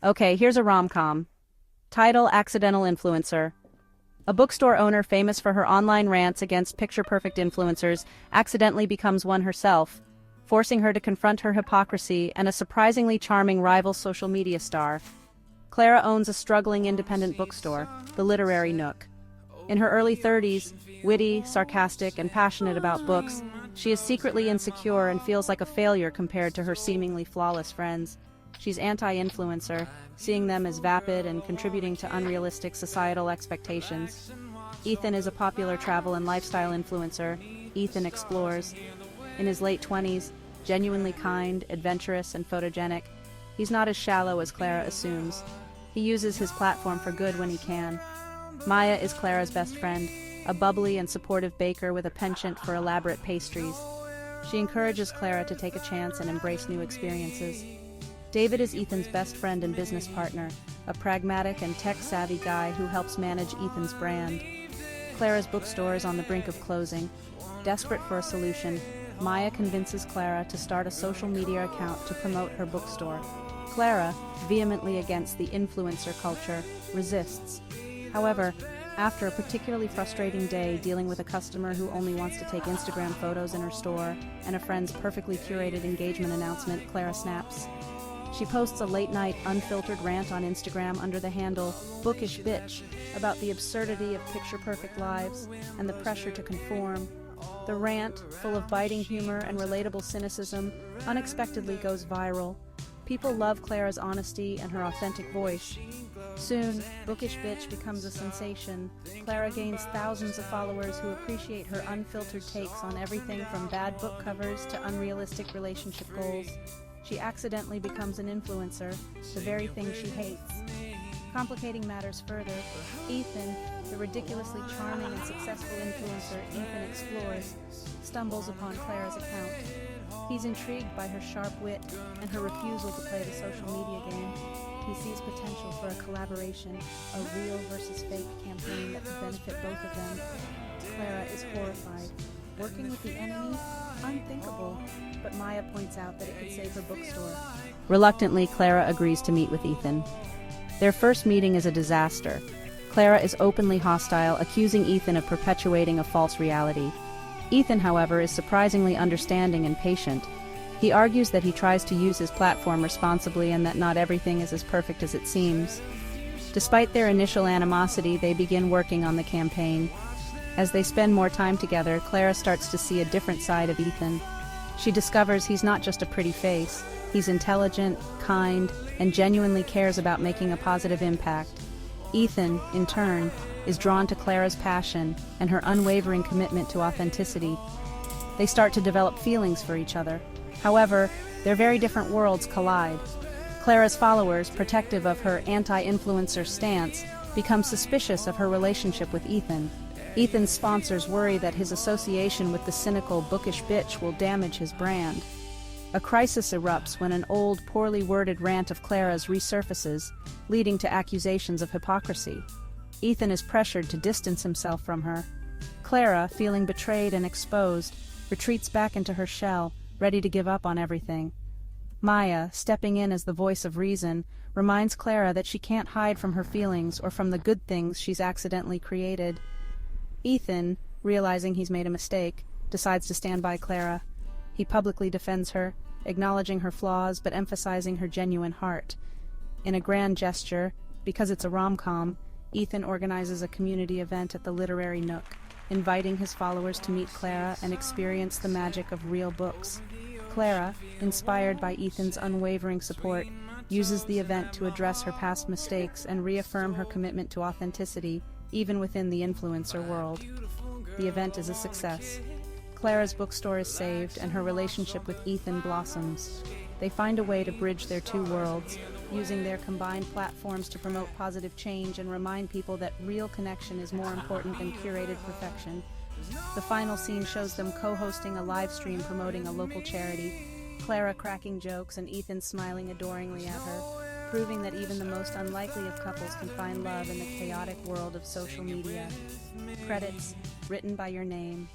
Okay, here's a rom-com. Title: Accidental Influencer. A bookstore owner famous for her online rants against picture-perfect influencers accidentally becomes one herself, forcing her to confront her hypocrisy and a surprisingly charming rival social media star. Clara owns a struggling independent bookstore, the Literary Nook. In her early 30s, witty, sarcastic, and passionate about books, she is secretly insecure and feels like a failure compared to her seemingly flawless friends. She's anti-influencer, seeing them as vapid and contributing to unrealistic societal expectations. Ethan is a popular travel and lifestyle influencer. Ethan explores. In his late 20s, genuinely kind, adventurous, and photogenic, he's not as shallow as Clara assumes. He uses his platform for good when he can. Maya is Clara's best friend, a bubbly and supportive baker with a penchant for elaborate pastries. She encourages Clara to take a chance and embrace new experiences. David is Ethan's best friend and business partner, a pragmatic and tech-savvy guy who helps manage Ethan's brand. Clara's bookstore is on the brink of closing. Desperate for a solution, Maya convinces Clara to start a social media account to promote her bookstore. Clara, vehemently against the influencer culture, resists. However, after a particularly frustrating day dealing with a customer who only wants to take Instagram photos in her store and a friend's perfectly curated engagement announcement, Clara snaps. She posts a late-night, unfiltered rant on Instagram under the handle Bookish Bitch about the absurdity of picture-perfect lives and the pressure to conform. The rant, full of biting humor and relatable cynicism, unexpectedly goes viral. People love Clara's honesty and her authentic voice. Soon, Bookish Bitch becomes a sensation. Clara gains thousands of followers who appreciate her unfiltered takes on everything from bad book covers to unrealistic relationship goals. She accidentally becomes an influencer, the very thing she hates. Complicating matters further, Ethan, the ridiculously charming and successful influencer Ethan explores, stumbles upon Clara's account. He's intrigued by her sharp wit and her refusal to play the social media game. He sees potential for a collaboration, a real versus fake campaign that could benefit both of them. Clara is horrified. Working with the enemy? Unthinkable. But Maya points out that it could save her bookstore. Reluctantly, Clara agrees to meet with Ethan. Their first meeting is a disaster. Clara is openly hostile, accusing Ethan of perpetuating a false reality. Ethan, however, is surprisingly understanding and patient. He argues that he tries to use his platform responsibly and that not everything is as perfect as it seems. Despite their initial animosity, they begin working on the campaign. As they spend more time together, Clara starts to see a different side of Ethan. She discovers he's not just a pretty face. He's intelligent, kind, and genuinely cares about making a positive impact. Ethan, in turn, is drawn to Clara's passion and her unwavering commitment to authenticity. They start to develop feelings for each other. However, their very different worlds collide. Clara's followers, protective of her anti-influencer stance, become suspicious of her relationship with Ethan. Ethan's sponsors worry that his association with the cynical, bookish bitch will damage his brand. A crisis erupts when an old, poorly worded rant of Clara's resurfaces, leading to accusations of hypocrisy. Ethan is pressured to distance himself from her. Clara, feeling betrayed and exposed, retreats back into her shell, ready to give up on everything. Maya, stepping in as the voice of reason, reminds Clara that she can't hide from her feelings or from the good things she's accidentally created. Ethan, realizing he's made a mistake, decides to stand by Clara. He publicly defends her, acknowledging her flaws but emphasizing her genuine heart. In a grand gesture, because it's a rom-com, Ethan organizes a community event at the Literary Nook, inviting his followers to meet Clara and experience the magic of real books. Clara, inspired by Ethan's unwavering support, uses the event to address her past mistakes and reaffirm her commitment to authenticity, even within the influencer world. The event is a success. Clara's bookstore is saved, and her relationship with Ethan blossoms. They find a way to bridge their two worlds, using their combined platforms to promote positive change and remind people that real connection is more important than curated perfection. The final scene shows them co-hosting a live stream promoting a local charity, Clara cracking jokes and Ethan smiling adoringly at her, proving that even the most unlikely of couples can find love in the chaotic world of social media. Credits, written by your name.